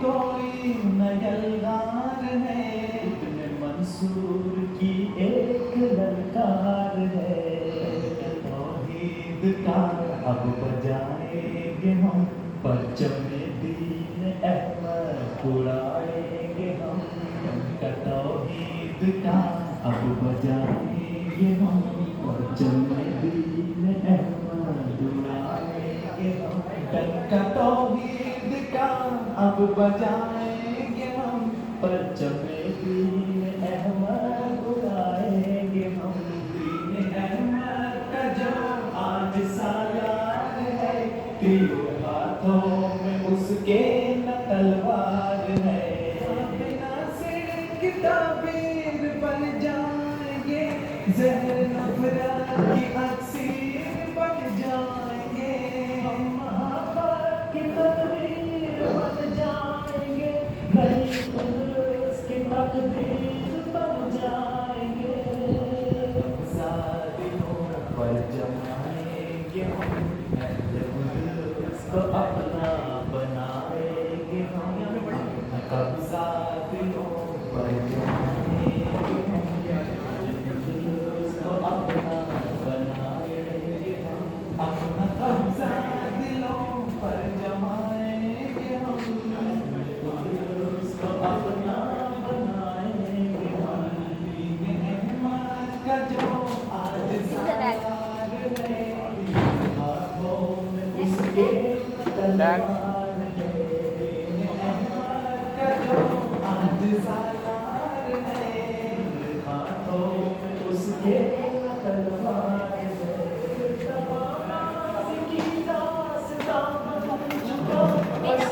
कोई नयनदार है, इब्ने मंसूर की एक ललकार है। तौहीद का अब बजाएंगे हम, परचम दीन अहमद उड़ाएंगे हम। तौहीद का अब बजाएंगे हम, परचम दीन अहमद उड़ाएंगे हम। डंका तौहीद का अब बजाएंगे हम, परचम दीन अहमद उड़ाएंगे हम। दीन अहमद का जो आज सालार है, तीर हाथों में उसके न तलवार है। बिना सिर की ताबीर बन जाएंगे, जहर नफरत की अक्सीर बन जाएंगे। हम महाबत की तकदीर बन जाएंगे, नई कुदरत की तकदीर बन जाएंगे। सादियों पर जमाएंगे हम, को अपना बनाएंगे हम। कब्जा दिलों पर जमाएंगे हम, को अपना बनाएंगे हम। अपना कब्जा दिलों पर जमाएंगे हम, को अपना बनाएंगे हम। दीन अहमद का जो आज सालार है, हाथों में उसके तलवार है। दीन अहमद का जो आज सालार है, हाथों में उसके तलवार है। तमाम की दास्तां बन चुका, बस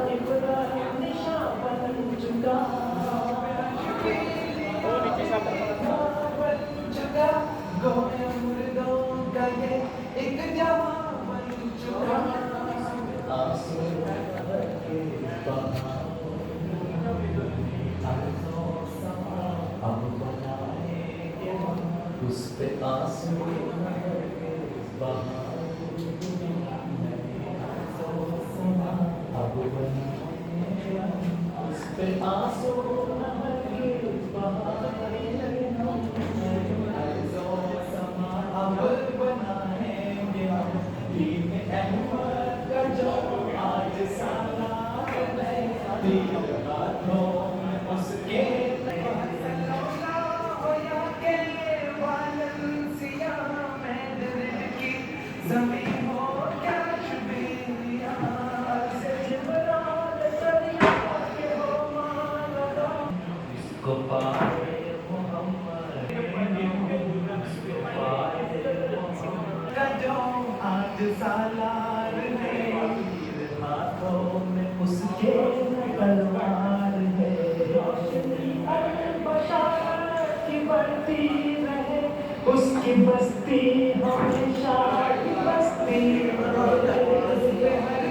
इब्राहिम निशान बन चुका, बन चुका। गोया मुर्दों का ये एक जवां बन चुका। आंसू के बहाव अर्ज़ों समा अब बनाएंगे हम, उस पे आंसू के बहाव अर्ज़ों समा अब बनाएंगे हम, उस पे आंसू के बहाएंगे हम। अर्ज़ों समा अब बनाएंगे हम। दीन अहमद का जो आज सालार है, तीर हाथों में उसके ज़मीं हो क्या शुबीरिया से जिब्राल दरिया के हो मानदा, इसको पाए मोहम्मद का जो आज सालार है, तीर हाथों में उसके तलवार है। रोशनी बशारत की बढ़ती रहे, उसकी बस्ती हमेशा की बस्ती रहे।